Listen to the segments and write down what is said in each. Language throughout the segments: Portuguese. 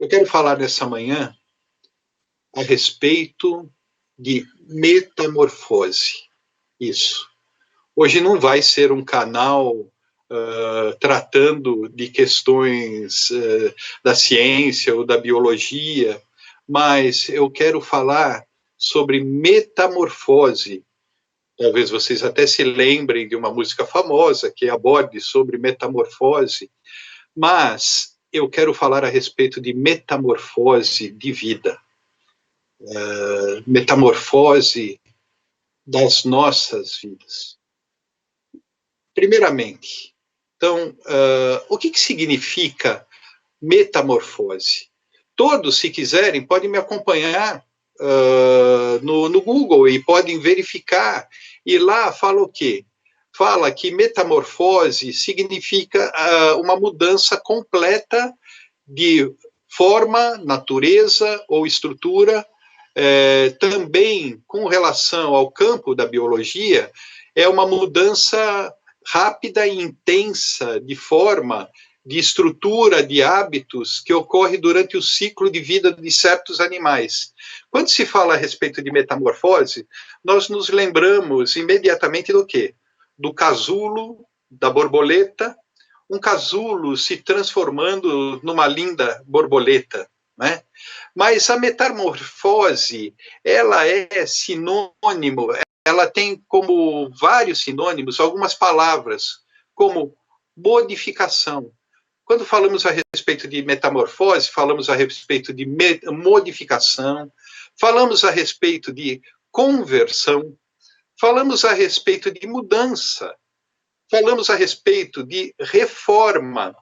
Eu quero falar nessa manhã a respeito de metamorfose. Isso. Hoje não vai ser um canal tratando de questões da ciência ou da biologia, mas eu quero falar sobre metamorfose. Talvez vocês até se lembrem de uma música famosa que aborde sobre metamorfose, mas eu quero falar a respeito de metamorfose de vida, metamorfose das nossas vidas. Primeiramente, então, o que significa metamorfose? Todos, se quiserem, podem me acompanhar no Google e podem verificar. E lá fala o quê? Fala que metamorfose significa uma mudança completa de forma, natureza ou estrutura. Também, com relação ao campo da biologia, é uma mudança rápida e intensa de forma, de estrutura, de hábitos que ocorre durante o ciclo de vida de certos animais. Quando se fala a respeito de metamorfose, nós nos lembramos imediatamente do quê? Do casulo da borboleta, um casulo se transformando numa linda borboleta, né? Mas a metamorfose, ela é sinônimo, ela tem como vários sinônimos algumas palavras, como modificação. Quando falamos a respeito de metamorfose, falamos a respeito de modificação, falamos a respeito de conversão, falamos a respeito de mudança, falamos a respeito de reforma,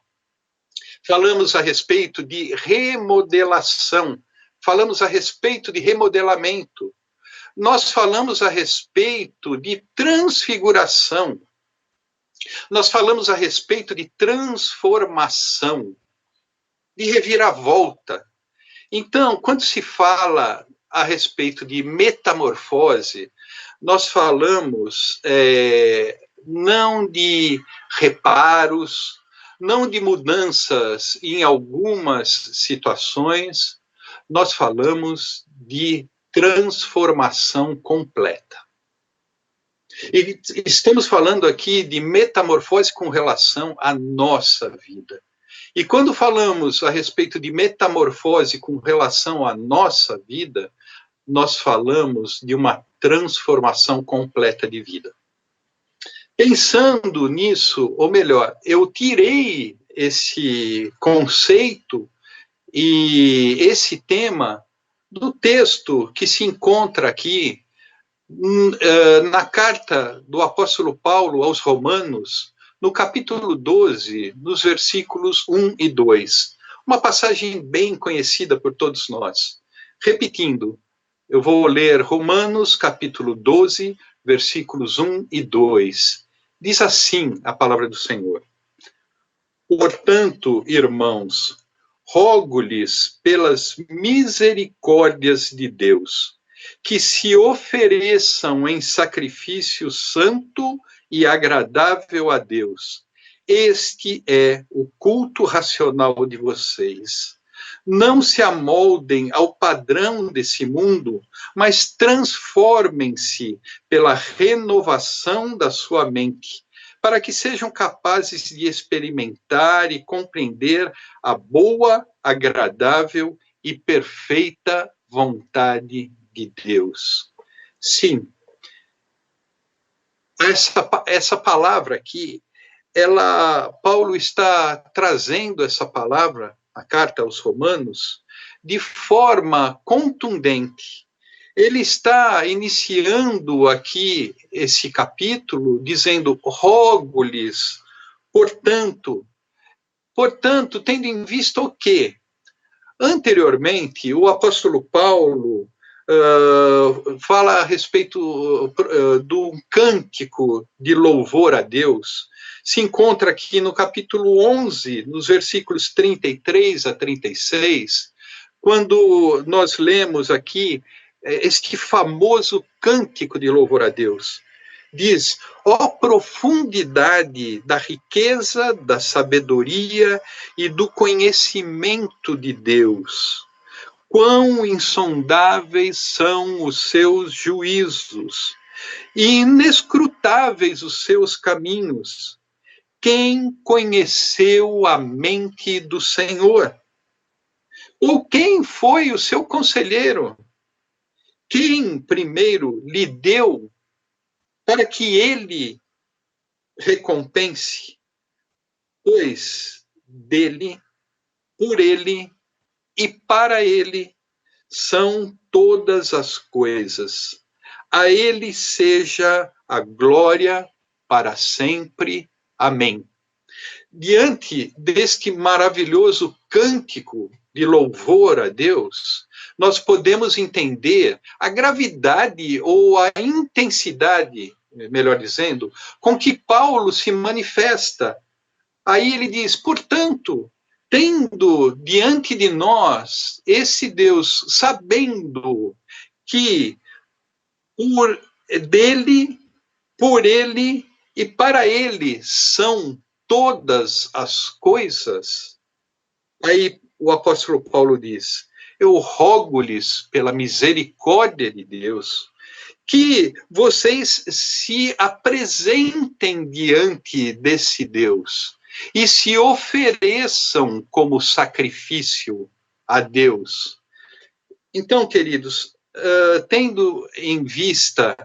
falamos a respeito de remodelação, falamos a respeito de remodelamento, nós falamos a respeito de transfiguração, nós falamos a respeito de transformação, de reviravolta. Então, quando se fala a respeito de metamorfose, nós falamos não de reparos, não de mudanças em algumas situações, nós falamos de transformação completa. E estamos falando aqui de metamorfose com relação à nossa vida. E quando falamos a respeito de metamorfose com relação à nossa vida, nós falamos de uma transformação completa de vida. Pensando nisso, ou melhor, eu tirei esse conceito e esse tema do texto que se encontra aqui na carta do apóstolo Paulo aos Romanos, no capítulo 12, nos versículos 1 e 2. Uma passagem bem conhecida por todos nós. Repetindo, eu vou ler Romanos, capítulo 12, versículos 1 e 2. Diz assim a palavra do Senhor. Portanto, irmãos, rogo-lhes pelas misericórdias de Deus, que se ofereçam em sacrifício santo e agradável a Deus. Este é o culto racional de vocês. Não se amoldem ao padrão desse mundo, mas transformem-se pela renovação da sua mente, para que sejam capazes de experimentar e compreender a boa, agradável e perfeita vontade de Deus. Sim, essa palavra aqui, Paulo está trazendo essa palavra, a carta aos Romanos, de forma contundente. Ele está iniciando aqui esse capítulo dizendo, rogo-lhes, portanto, tendo em vista o quê? Anteriormente, o apóstolo Paulo fala a respeito do cântico de louvor a Deus. Se encontra aqui no capítulo 11, nos versículos 33 a 36, quando nós lemos aqui este famoso cântico de louvor a Deus. Diz: ó profundidade da riqueza, da sabedoria e do conhecimento de Deus. Quão insondáveis são os seus juízos e inescrutáveis os seus caminhos. Quem conheceu a mente do Senhor? Ou quem foi o seu conselheiro? Quem primeiro lhe deu para que ele recompense? Pois dele, por ele e para ele são todas as coisas. A ele seja a glória para sempre. Amém. Diante deste maravilhoso cântico de louvor a Deus, nós podemos entender a gravidade ou a intensidade, melhor dizendo, com que Paulo se manifesta. Aí ele diz: portanto, tendo diante de nós esse Deus, sabendo que por dele, por ele e para ele são todas as coisas. Aí o apóstolo Paulo diz: eu rogo-lhes pela misericórdia de Deus que vocês se apresentem diante desse Deus e se ofereçam como sacrifício a Deus. Então, queridos, tendo em vista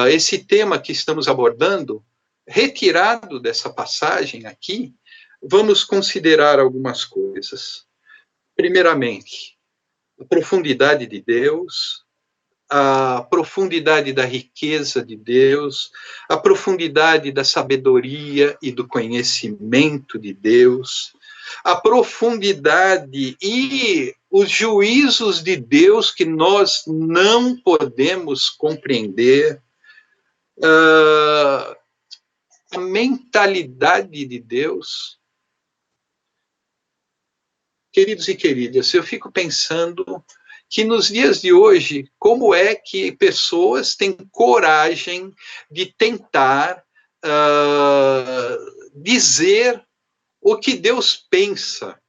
esse tema que estamos abordando, retirado dessa passagem aqui, vamos considerar algumas coisas. Primeiramente, a profundidade de Deus, a profundidade da riqueza de Deus, a profundidade da sabedoria e do conhecimento de Deus, a profundidade e os juízos de Deus que nós não podemos compreender, a mentalidade de Deus. Queridos e queridas, eu fico pensando que nos dias de hoje, como é que pessoas têm coragem de tentar dizer o que Deus pensa?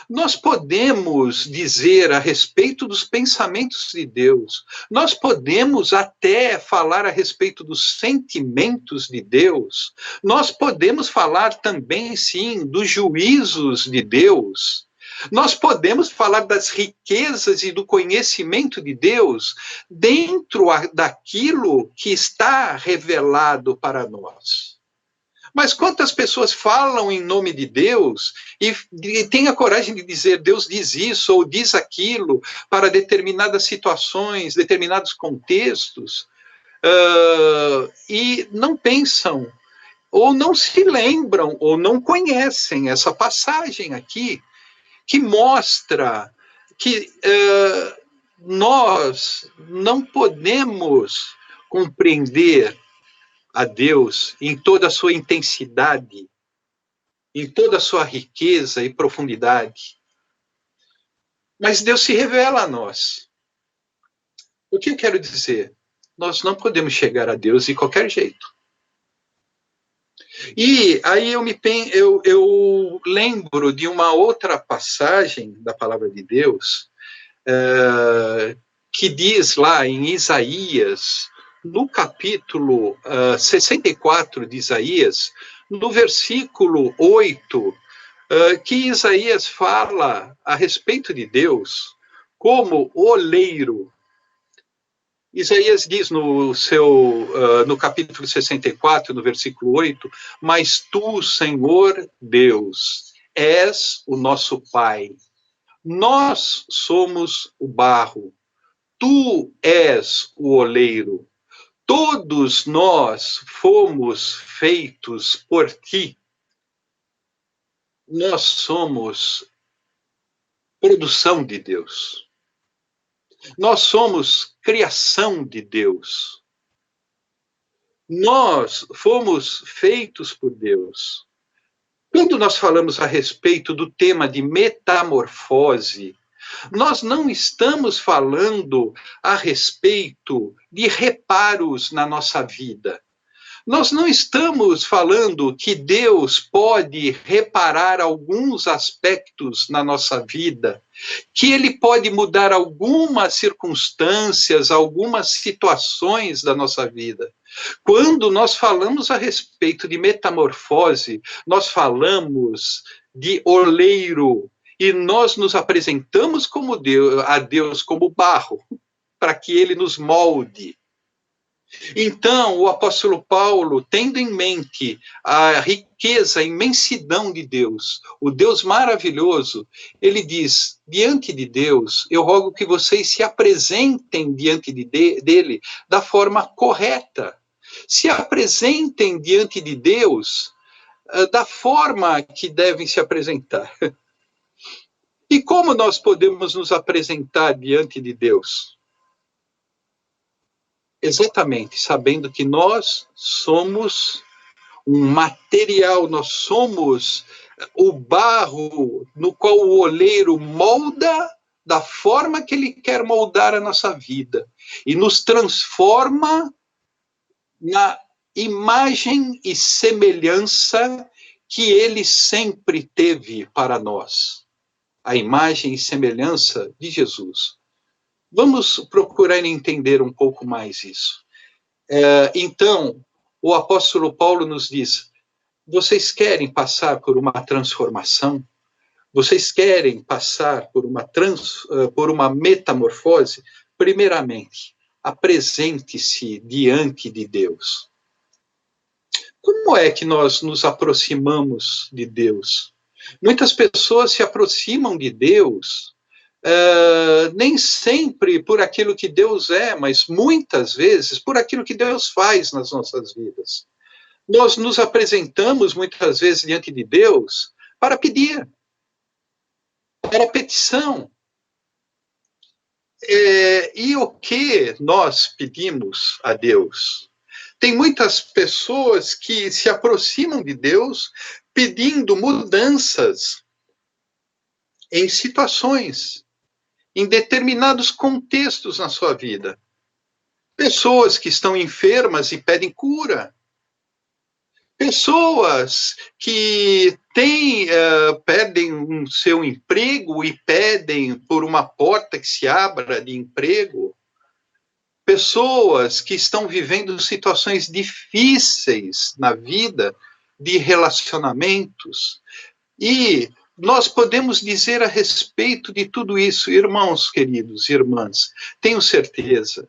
Nós podemos dizer a respeito dos pensamentos de Deus, nós podemos até falar a respeito dos sentimentos de Deus, nós podemos falar também, sim, dos juízos de Deus, nós podemos falar das riquezas e do conhecimento de Deus dentro daquilo que está revelado para nós. Mas quantas pessoas falam em nome de Deus e têm a coragem de dizer Deus diz isso ou diz aquilo para determinadas situações, determinados contextos, e não pensam, ou não se lembram, ou não conhecem essa passagem aqui, que mostra que nós não podemos compreender a Deus em toda a sua intensidade, em toda a sua riqueza e profundidade. Mas Deus se revela a nós. O que eu quero dizer? Nós não podemos chegar a Deus de qualquer jeito. E aí eu lembro de uma outra passagem da palavra de Deus, que diz lá em Isaías, no capítulo 64 de Isaías, no versículo 8, que Isaías fala a respeito de Deus como oleiro. Isaías diz no capítulo 64, no versículo 8, mas tu, Senhor Deus, és o nosso Pai. Nós somos o barro. Tu és o oleiro. Todos nós fomos feitos por ti. Nós somos produção de Deus. Nós somos criação de Deus. Nós fomos feitos por Deus. Quando nós falamos a respeito do tema de metamorfose, nós não estamos falando a respeito de reparos na nossa vida. Nós não estamos falando que Deus pode reparar alguns aspectos na nossa vida, que Ele pode mudar algumas circunstâncias, algumas situações da nossa vida. Quando nós falamos a respeito de metamorfose, nós falamos de oleiro, e nós nos apresentamos como Deus, a Deus como barro, para que Ele nos molde. Então, o apóstolo Paulo, tendo em mente a riqueza, a imensidão de Deus, o Deus maravilhoso, ele diz, diante de Deus, eu rogo que vocês se apresentem diante dele da forma correta. Se apresentem diante de Deus da forma que devem se apresentar. E como nós podemos nos apresentar diante de Deus? Exatamente, sabendo que nós somos um material, nós somos o barro no qual o oleiro molda da forma que ele quer moldar a nossa vida e nos transforma na imagem e semelhança que ele sempre teve para nós. A imagem e semelhança de Jesus. Vamos procurar entender um pouco mais isso. Então, o apóstolo Paulo nos diz, vocês querem passar por uma transformação? Vocês querem passar por uma metamorfose? Primeiramente, apresente-se diante de Deus. Como é que nós nos aproximamos de Deus? Muitas pessoas se aproximam de Deus nem sempre por aquilo que Deus é, mas muitas vezes por aquilo que Deus faz nas nossas vidas. Nós nos apresentamos muitas vezes diante de Deus para pedir, para petição. E o que nós pedimos a Deus? Tem muitas pessoas que se aproximam de Deus pedindo mudanças em situações, em determinados contextos na sua vida. Pessoas que estão enfermas e pedem cura. Pessoas que pedem um seu emprego e pedem por uma porta que se abra de emprego. Pessoas que estão vivendo situações difíceis na vida, de relacionamentos. E nós podemos dizer a respeito de tudo isso, irmãos queridos, irmãs, tenho certeza,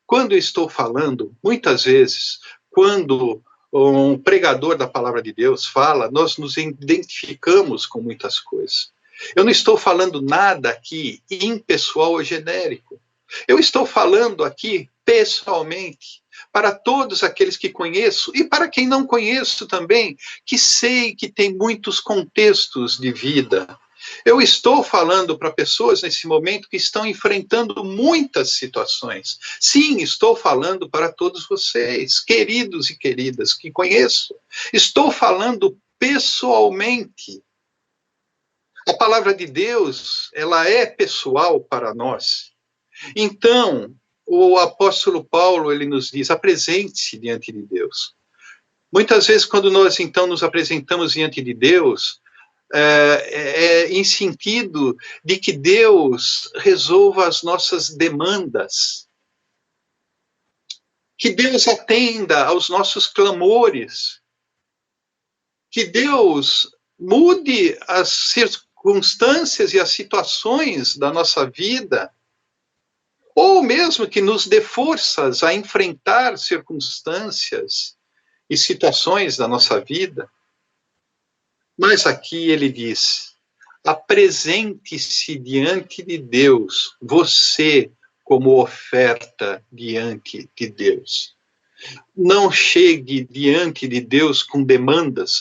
quando eu estou falando, muitas vezes, quando um pregador da palavra de Deus fala, nós nos identificamos com muitas coisas. Eu não estou falando nada aqui impessoal ou genérico. Eu estou falando aqui pessoalmente, para todos aqueles que conheço e para quem não conheço também, que sei que tem muitos contextos de vida. Eu estou falando para pessoas nesse momento que estão enfrentando muitas situações. Sim, estou falando para todos vocês, queridos e queridas que conheço. Estou falando pessoalmente. A palavra de Deus, ela é pessoal para nós. Então, o apóstolo Paulo, ele nos diz, apresente-se diante de Deus. Muitas vezes, quando nós, então, nos apresentamos diante de Deus, em sentido de que Deus resolva as nossas demandas, que Deus atenda aos nossos clamores, que Deus mude as circunstâncias e as situações da nossa vida, ou mesmo que nos dê forças a enfrentar circunstâncias e situações da nossa vida. Mas aqui ele diz, apresente-se diante de Deus, você como oferta diante de Deus. Não chegue diante de Deus com demandas.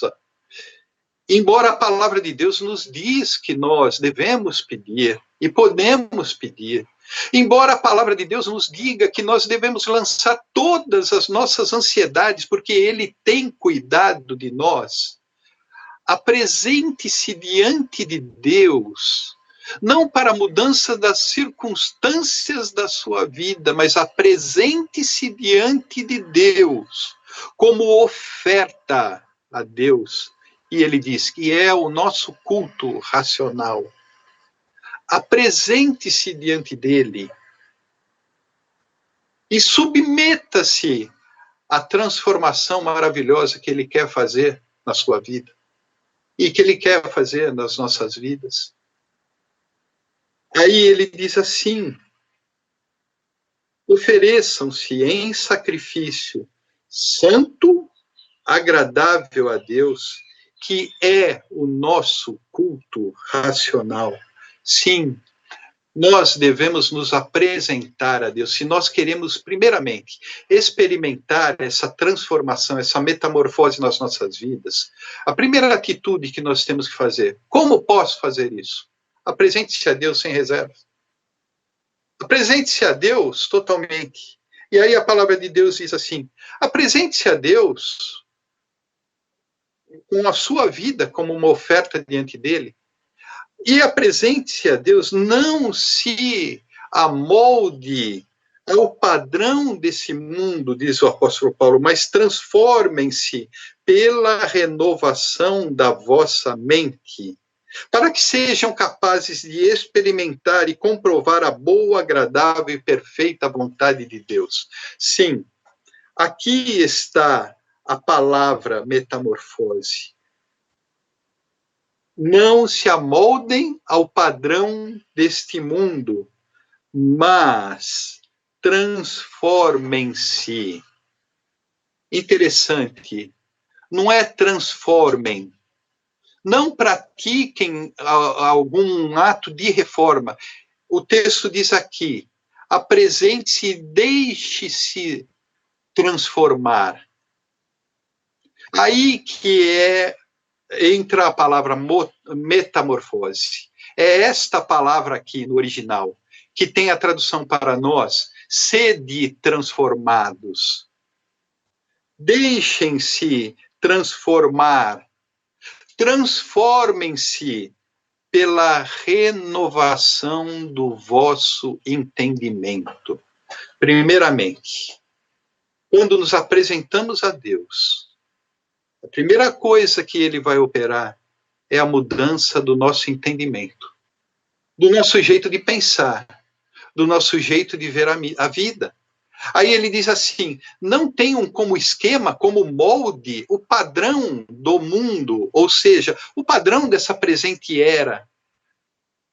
Embora a palavra de Deus nos diz que nós devemos pedir e podemos pedir, embora a palavra de Deus nos diga que nós devemos lançar todas as nossas ansiedades, porque Ele tem cuidado de nós, apresente-se diante de Deus não para a mudança das circunstâncias da sua vida, mas apresente-se diante de Deus como oferta a Deus. E ele diz que é o nosso culto racional. Apresente-se diante dele e submeta-se à transformação maravilhosa que ele quer fazer na sua vida e que ele quer fazer nas nossas vidas. Aí ele diz assim: ofereçam-se em sacrifício santo, agradável a Deus, que é o nosso culto racional. Sim, nós devemos nos apresentar a Deus. Se nós queremos, primeiramente, experimentar essa transformação, essa metamorfose nas nossas vidas, a primeira atitude que nós temos que fazer: como posso fazer isso? Apresente-se a Deus sem reserva. Apresente-se a Deus totalmente. E aí a palavra de Deus diz assim: apresente-se a Deus com a sua vida como uma oferta diante dele. E apresente-se a Deus, não se amolde ao padrão desse mundo, diz o apóstolo Paulo, mas transformem-se pela renovação da vossa mente, para que sejam capazes de experimentar e comprovar a boa, agradável e perfeita vontade de Deus. Sim, aqui está a palavra metamorfose. Não se amoldem ao padrão deste mundo, mas transformem-se. Interessante, não é transformem, não pratiquem algum ato de reforma. O texto diz aqui: apresente-se e deixe-se transformar. Aí que entra a palavra metamorfose. É esta palavra aqui no original, que tem a tradução para nós: sede transformados. Deixem-se transformar. Transformem-se pela renovação do vosso entendimento. Primeiramente, quando nos apresentamos a Deus, a primeira coisa que ele vai operar é a mudança do nosso entendimento, do nosso jeito de pensar, do nosso jeito de ver a vida. Aí ele diz assim: não tenham como esquema, como molde, o padrão do mundo, ou seja, o padrão dessa presente era.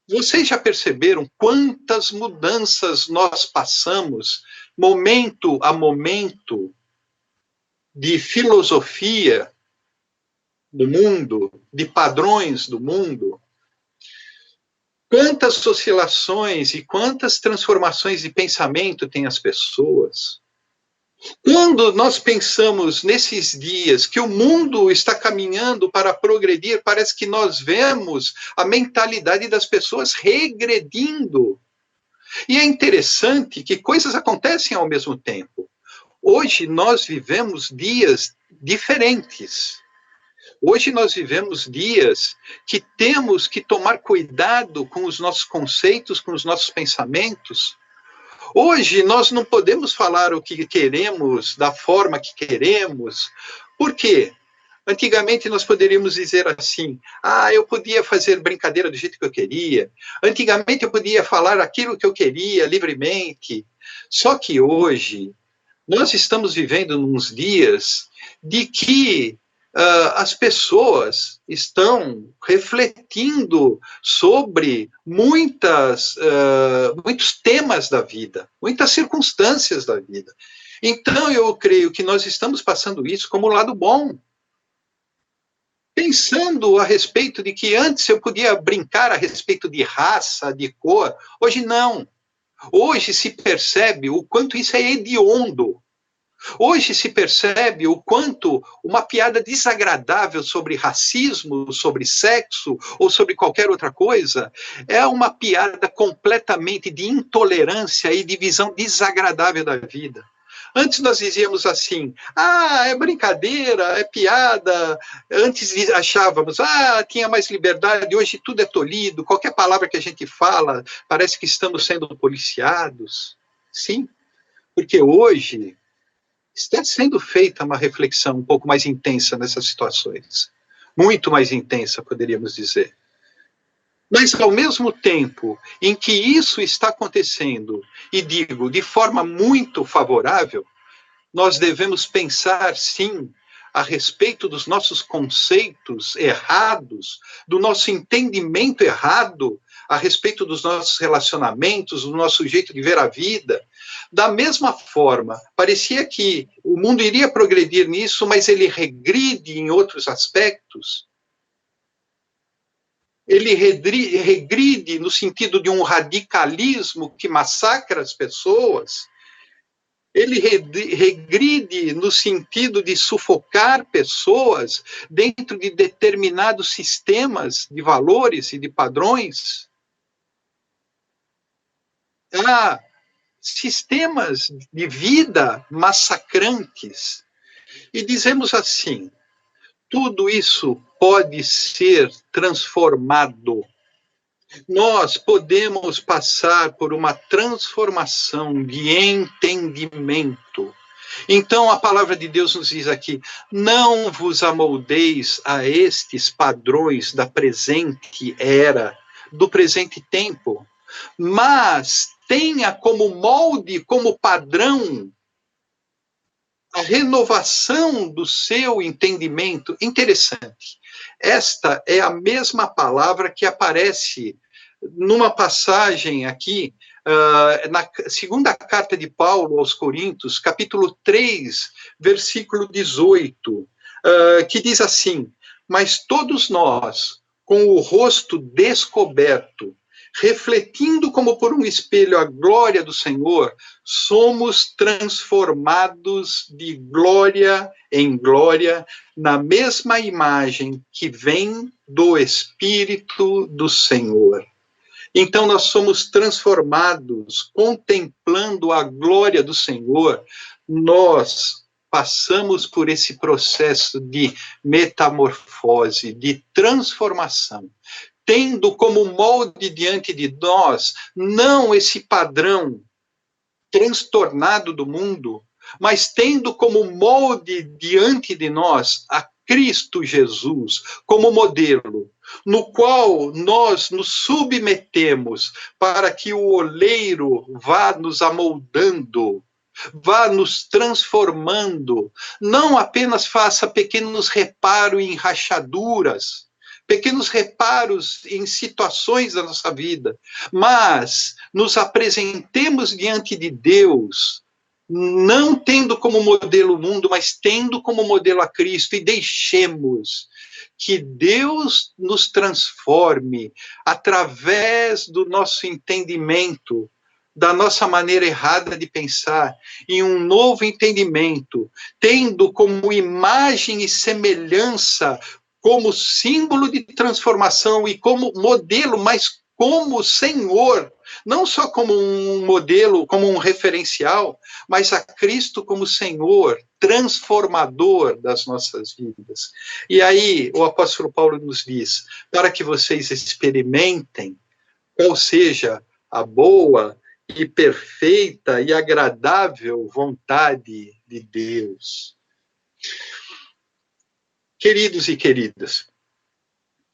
Vocês já perceberam quantas mudanças nós passamos, momento a momento, de filosofia do mundo, de padrões do mundo? Quantas oscilações e quantas transformações de pensamento têm as pessoas? Quando nós pensamos nesses dias que o mundo está caminhando para progredir, parece que nós vemos a mentalidade das pessoas regredindo. E é interessante que coisas acontecem ao mesmo tempo. Hoje nós vivemos dias diferentes. Hoje nós vivemos dias que temos que tomar cuidado com os nossos conceitos, com os nossos pensamentos. Hoje nós não podemos falar o que queremos, da forma que queremos. Por quê? Antigamente nós poderíamos dizer assim: eu podia fazer brincadeira do jeito que eu queria. Antigamente eu podia falar aquilo que eu queria livremente. Só que hoje nós estamos vivendo uns dias de que as pessoas estão refletindo sobre muitos temas da vida, muitas circunstâncias da vida. Então, eu creio que nós estamos passando isso como um lado bom. Pensando a respeito de que antes eu podia brincar a respeito de raça, de cor, hoje não. Hoje se percebe o quanto isso é hediondo. Hoje se percebe o quanto uma piada desagradável sobre racismo, sobre sexo ou sobre qualquer outra coisa é uma piada completamente de intolerância e de visão desagradável da vida. Antes nós dizíamos assim, ah, é brincadeira, é piada. Antes achávamos, ah, tinha mais liberdade, hoje tudo é tolhido, qualquer palavra que a gente fala, parece que estamos sendo policiados. Sim, porque hoje está sendo feita uma reflexão um pouco mais intensa nessas situações. Muito mais intensa, poderíamos dizer. Mas, ao mesmo tempo em que isso está acontecendo, e digo, de forma muito favorável, nós devemos pensar, sim, a respeito dos nossos conceitos errados, do nosso entendimento errado, a respeito dos nossos relacionamentos, do nosso jeito de ver a vida. Da mesma forma, parecia que o mundo iria progredir nisso, mas ele regride em outros aspectos. Ele regride no sentido de um radicalismo que massacra as pessoas. Ele regride no sentido de sufocar pessoas dentro de determinados sistemas de valores e de padrões. Há sistemas de vida massacrantes. E dizemos assim, tudo isso pode ser transformado. Nós podemos passar por uma transformação de entendimento. Então, a palavra de Deus nos diz aqui, não vos amoldeis a estes padrões da presente era, do presente tempo, mas tenha como molde, como padrão, a renovação do seu entendimento. Interessante. Esta é a mesma palavra que aparece numa passagem aqui, na segunda carta de Paulo aos Coríntios, capítulo 3, versículo 18, que diz assim, mas todos nós, com o rosto descoberto, refletindo como por um espelho a glória do Senhor, somos transformados de glória em glória na mesma imagem que vem do Espírito do Senhor. Então nós somos transformados, contemplando a glória do Senhor, nós passamos por esse processo de metamorfose, de transformação, tendo como molde diante de nós, não esse padrão transtornado do mundo, mas tendo como molde diante de nós a Cristo Jesus como modelo, no qual nós nos submetemos para que o oleiro vá nos amoldando, vá nos transformando, não apenas faça pequenos reparos em rachaduras, pequenos reparos em situações da nossa vida, mas nos apresentemos diante de Deus, não tendo como modelo o mundo, mas tendo como modelo a Cristo, e deixemos que Deus nos transforme através do nosso entendimento, da nossa maneira errada de pensar, em um novo entendimento, tendo como imagem e semelhança, como símbolo de transformação e como modelo, mas como Senhor, não só como um modelo, como um referencial, mas a Cristo como Senhor, transformador das nossas vidas. E aí o apóstolo Paulo nos diz, para que vocês experimentem qual seja a boa e perfeita e agradável vontade de Deus. Queridos e queridas,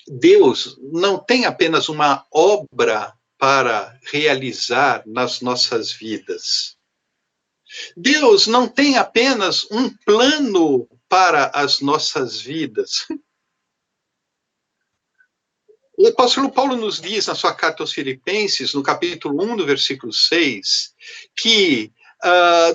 Deus não tem apenas uma obra para realizar nas nossas vidas. Deus não tem apenas um plano para as nossas vidas. O apóstolo Paulo nos diz na sua carta aos Filipenses, no capítulo 1, do versículo 6, que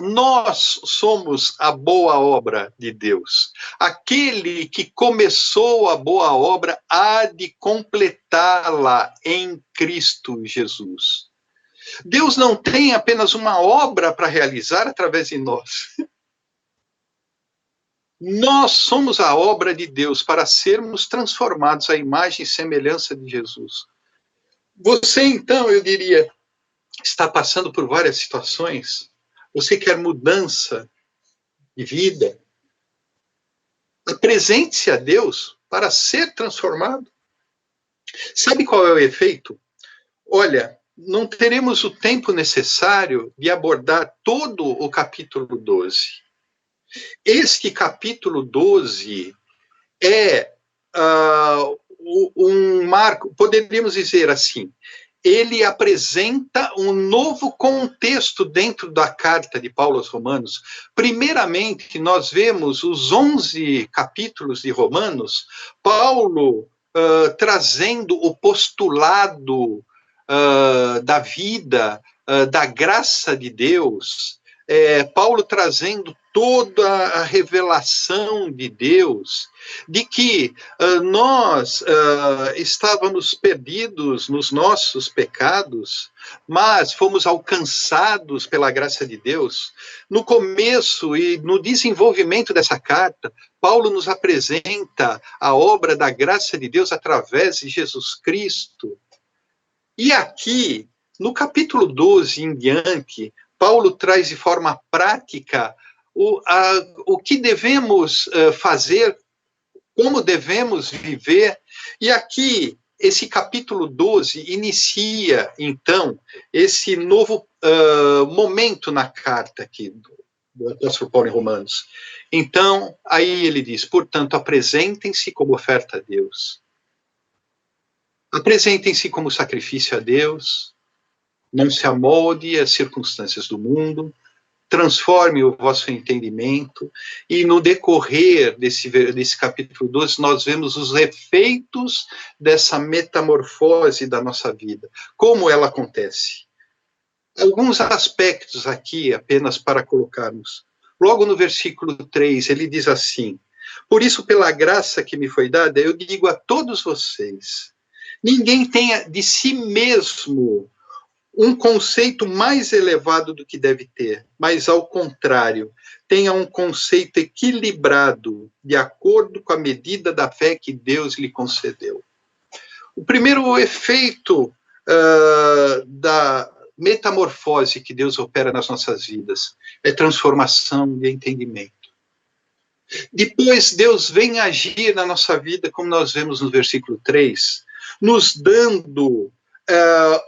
nós somos a boa obra de Deus. Aquele que começou a boa obra há de completá-la em Cristo Jesus. Deus não tem apenas uma obra para realizar através de nós. Nós somos a obra de Deus para sermos transformados à imagem e semelhança de Jesus. Você, então, eu diria, está passando por várias situações. Você quer mudança de vida. Apresente-se a Deus para ser transformado. Sabe qual é o efeito? Olha, não teremos o tempo necessário de abordar todo o capítulo 12. Este capítulo 12 é um marco, poderíamos dizer assim, ele apresenta um novo contexto dentro da carta de Paulo aos Romanos. Primeiramente, nós vemos os 11 capítulos de Romanos, Paulo trazendo o postulado da vida, da graça de Deus, Paulo trazendo toda a revelação de Deus, de que nós estávamos perdidos nos nossos pecados, mas fomos alcançados pela graça de Deus. No começo e no desenvolvimento dessa carta, Paulo nos apresenta a obra da graça de Deus através de Jesus Cristo. E aqui, no capítulo 12 em diante, Paulo traz de forma prática o que devemos fazer, como devemos viver. E aqui, esse capítulo 12 inicia, então, esse novo momento na carta aqui do apóstolo Paulo em Romanos. Então, aí ele diz, portanto, apresentem-se como oferta a Deus. Apresentem-se como sacrifício a Deus, não se amolde às circunstâncias do mundo, transforme o vosso entendimento, e no decorrer desse capítulo 12, nós vemos os efeitos dessa metamorfose da nossa vida, como ela acontece. Alguns aspectos aqui, apenas para colocarmos. Logo no versículo 3, ele diz assim, por isso, pela graça que me foi dada, eu digo a todos vocês, ninguém tenha de si mesmo um conceito mais elevado do que deve ter, mas, ao contrário, tenha um conceito equilibrado, de acordo com a medida da fé que Deus lhe concedeu. O primeiro efeito da metamorfose que Deus opera nas nossas vidas é transformação de entendimento. Depois, Deus vem agir na nossa vida, como nós vemos no versículo 3, nos dando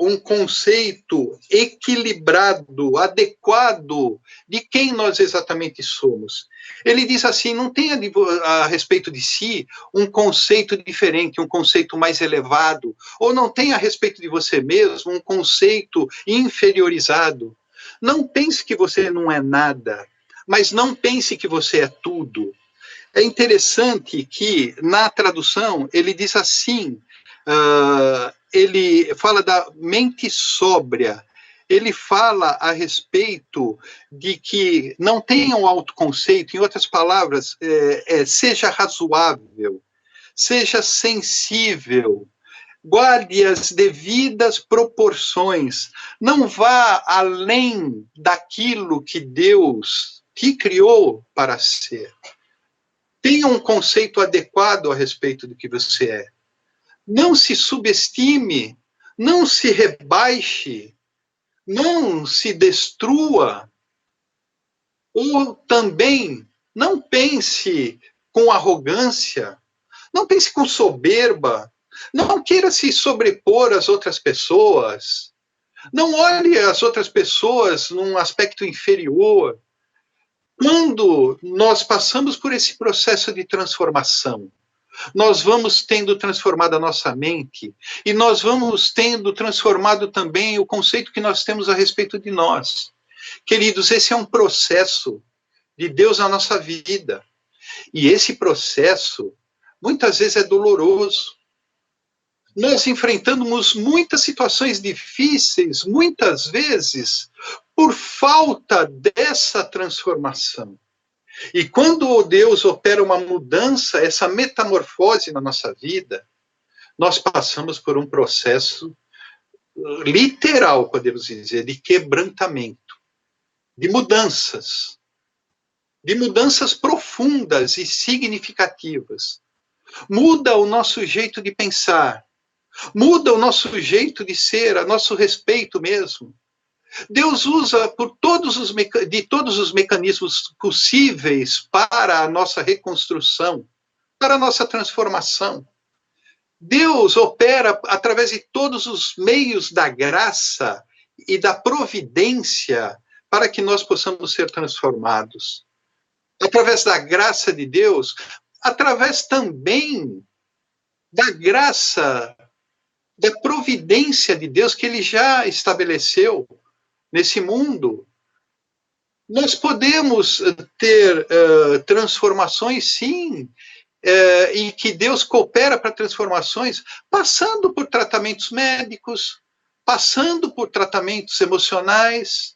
um conceito equilibrado, adequado de quem nós exatamente somos. Ele diz assim, não tenha a respeito de si um conceito diferente, um conceito mais elevado, ou não tenha a respeito de você mesmo um conceito inferiorizado. Não pense que você não é nada, mas não pense que você é tudo. É interessante que, na tradução, ele diz assim, ele fala da mente sóbria, ele fala a respeito de que não tenha um autoconceito, em outras palavras, seja razoável, seja sensível, guarde as devidas proporções, não vá além daquilo que Deus te criou para ser. Tenha um conceito adequado a respeito do que você é. Não se subestime, não se rebaixe, não se destrua, ou também não pense com arrogância, não pense com soberba, não queira se sobrepor às outras pessoas, não olhe as outras pessoas num aspecto inferior. Quando nós passamos por esse processo de transformação, nós vamos tendo transformado a nossa mente e nós vamos tendo transformado também o conceito que nós temos a respeito de nós. Queridos, esse é um processo de Deus na nossa vida. E esse processo, muitas vezes, é doloroso. Nós enfrentamos muitas situações difíceis, muitas vezes, por falta dessa transformação. E quando Deus opera uma mudança, essa metamorfose na nossa vida, nós passamos por um processo literal, podemos dizer, de quebrantamento, de mudanças profundas e significativas. Muda o nosso jeito de pensar, muda o nosso jeito de ser, a nosso respeito mesmo. Deus usa de todos os mecanismos possíveis para a nossa reconstrução, para a nossa transformação. Deus opera através de todos os meios da graça e da providência para que nós possamos ser transformados. Através da graça de Deus, através também da graça, da providência de Deus que Ele já estabeleceu nesse mundo. Nós podemos ter transformações, sim, e que Deus coopera para transformações, passando por tratamentos médicos, passando por tratamentos emocionais,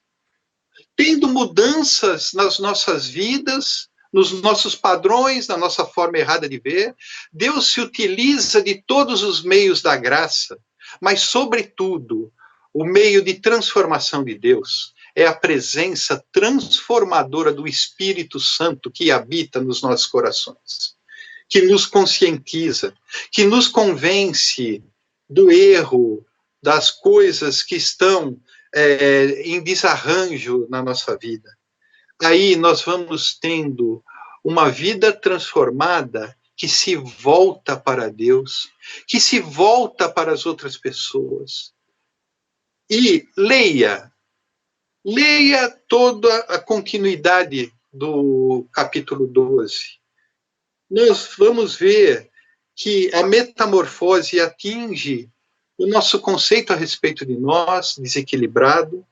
tendo mudanças nas nossas vidas, nos nossos padrões, na nossa forma errada de ver. Deus se utiliza de todos os meios da graça, mas, sobretudo, o meio de transformação de Deus é a presença transformadora do Espírito Santo que habita nos nossos corações, que nos conscientiza, que nos convence do erro, das coisas que estão em desarranjo na nossa vida. Aí nós vamos tendo uma vida transformada que se volta para Deus, que se volta para as outras pessoas. E leia toda a continuidade do capítulo 12. Nós vamos ver que a metamorfose atinge o nosso conceito a respeito de nós, desequilibrado.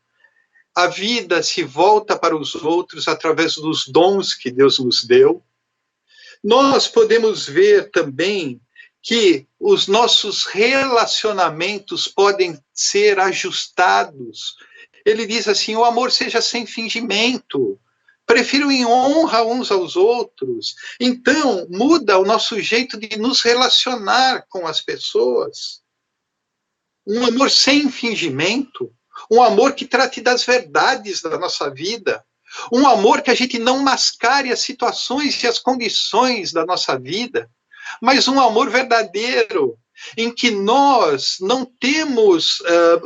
A vida se volta para os outros através dos dons que Deus nos deu. Nós podemos ver também que os nossos relacionamentos podem ser ajustados. Ele diz assim: o amor seja sem fingimento, prefiram em honra uns aos outros. Então, muda o nosso jeito de nos relacionar com as pessoas. Um amor sem fingimento, um amor que trate das verdades da nossa vida, um amor que a gente não mascare as situações e as condições da nossa vida, mas um amor verdadeiro, em que nós não temos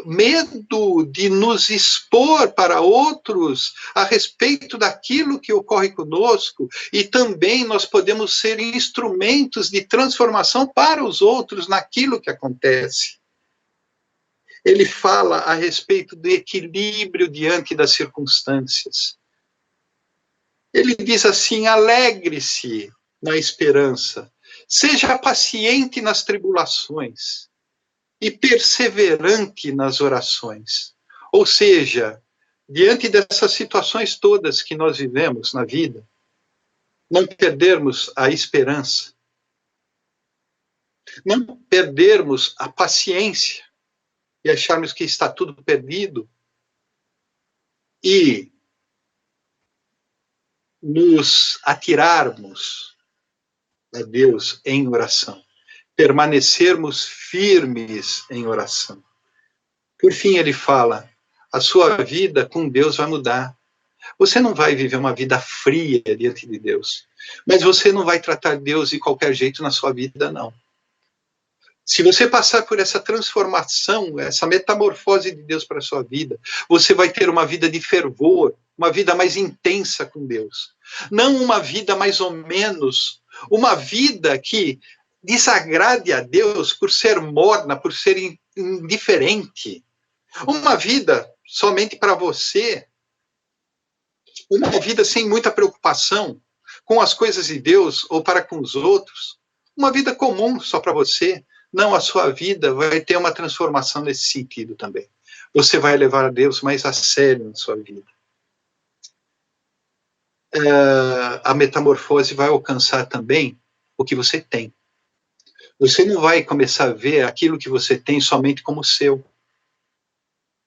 medo de nos expor para outros a respeito daquilo que ocorre conosco, e também nós podemos ser instrumentos de transformação para os outros naquilo que acontece. Ele fala a respeito do equilíbrio diante das circunstâncias. Ele diz assim: alegre-se na esperança, seja paciente nas tribulações e perseverante nas orações. Ou seja, diante dessas situações todas que nós vivemos na vida, não perdermos a esperança, não perdermos a paciência e acharmos que está tudo perdido, e nos atirarmos a Deus em oração, permanecermos firmes em oração. Por fim, ele fala: a sua vida com Deus vai mudar. Você não vai viver uma vida fria diante de Deus, mas você não vai tratar Deus de qualquer jeito na sua vida, não. Se você passar por essa transformação, essa metamorfose de Deus para a sua vida, você vai ter uma vida de fervor, uma vida mais intensa com Deus. Não uma vida mais ou menos, uma vida que desagrade a Deus por ser morna, por ser indiferente. Uma vida somente para você. Uma vida sem muita preocupação com as coisas de Deus ou para com os outros. Uma vida comum só para você. Não, a sua vida vai ter uma transformação nesse sentido também. Você vai levar a Deus mais a sério na sua vida. A metamorfose vai alcançar também o que você tem. Você não vai começar a ver aquilo que você tem somente como seu.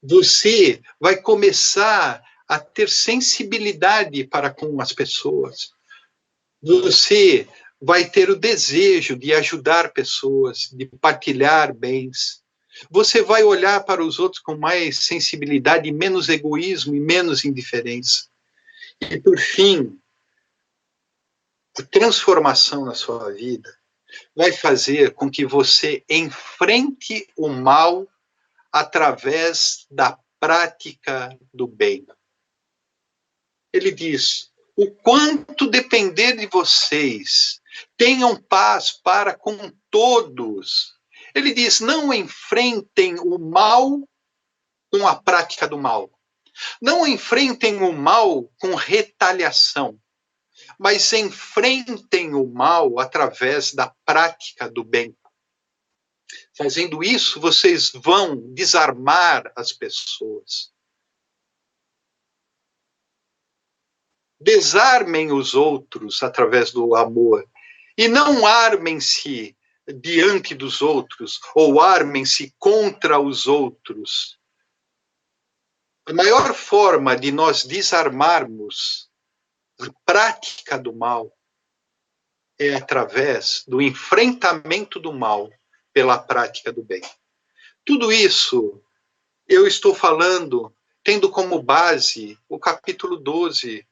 Você vai começar a ter sensibilidade para com as pessoas. Você vai ter o desejo de ajudar pessoas, de partilhar bens. Você vai olhar para os outros com mais sensibilidade, menos egoísmo e menos indiferença. E, por fim, a transformação na sua vida vai fazer com que você enfrente o mal através da prática do bem. Ele diz: o quanto depender de vocês, tenham paz para com todos. Ele diz: não enfrentem o mal com a prática do mal. Não enfrentem o mal com retaliação, mas enfrentem o mal através da prática do bem. Fazendo isso, vocês vão desarmar as pessoas. Desarmem os outros através do amor. E não armem-se diante dos outros, ou armem-se contra os outros. A maior forma de nós desarmarmos a prática do mal é através do enfrentamento do mal pela prática do bem. Tudo isso eu estou falando tendo como base o capítulo 12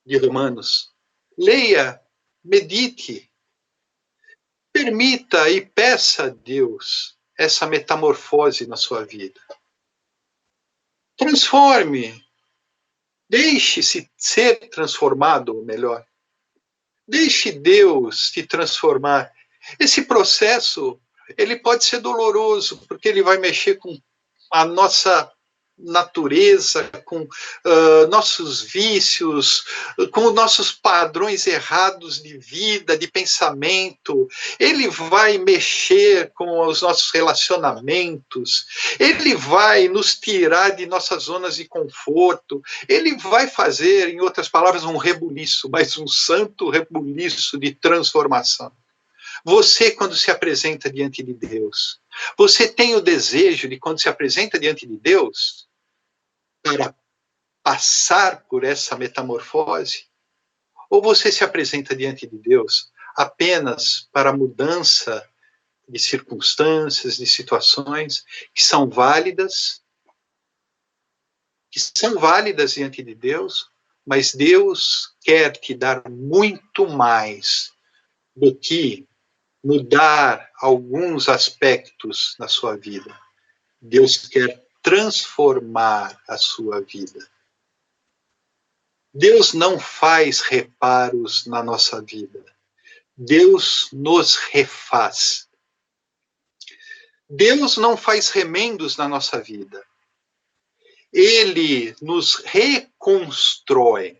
de Romanos. Leia, medite, permita e peça a Deus essa metamorfose na sua vida. Transforme, deixe-se ser transformado, ou melhor. Deixe Deus te transformar. Esse processo, ele pode ser doloroso, porque ele vai mexer com a nossa natureza, com nossos vícios, com nossos padrões errados de vida, de pensamento. Ele vai mexer com os nossos relacionamentos. Ele vai nos tirar de nossas zonas de conforto. Ele vai fazer, em outras palavras, um rebuliço, mas um santo rebuliço de transformação. Você, quando se apresenta diante de Deus, você tem o desejo de, quando se apresenta diante de Deus, para passar por essa metamorfose? Ou você se apresenta diante de Deus apenas para a mudança de circunstâncias, de situações que são válidas diante de Deus, mas Deus quer te dar muito mais do que mudar alguns aspectos na sua vida. Deus quer transformar a sua vida. Deus não faz reparos na nossa vida. Deus nos refaz. Deus não faz remendos na nossa vida. Ele nos reconstrói.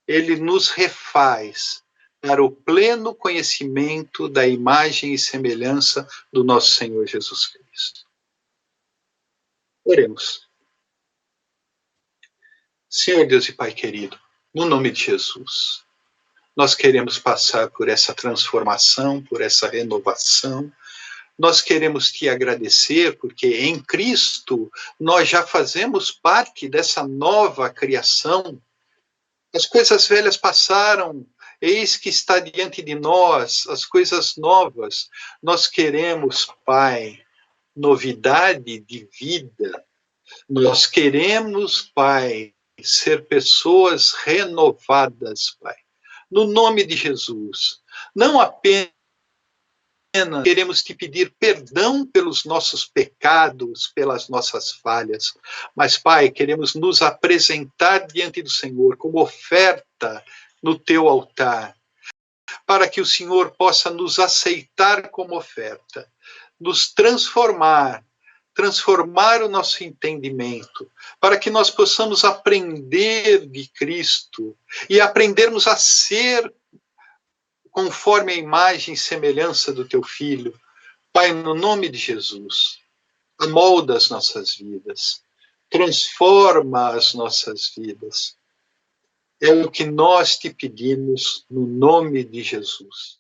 Ele nos refaz para o pleno conhecimento da imagem e semelhança do nosso Senhor Jesus Cristo. Oremos. Senhor Deus e Pai querido, no nome de Jesus, nós queremos passar por essa transformação, por essa renovação. Nós queremos te agradecer, porque em Cristo nós já fazemos parte dessa nova criação. As coisas velhas passaram, eis que está diante de nós as coisas novas. Nós queremos, Pai, novidade de vida. Nós queremos, Pai, ser pessoas renovadas, Pai. No nome de Jesus. Não apenas queremos te pedir perdão pelos nossos pecados, pelas nossas falhas, mas, Pai, queremos nos apresentar diante do Senhor como oferta no teu altar, para que o Senhor possa nos aceitar como oferta, nos transformar o nosso entendimento, para que nós possamos aprender de Cristo e aprendermos a ser conforme a imagem e semelhança do teu Filho. Pai, no nome de Jesus, amolda as nossas vidas, transforma as nossas vidas. É o que nós te pedimos no nome de Jesus.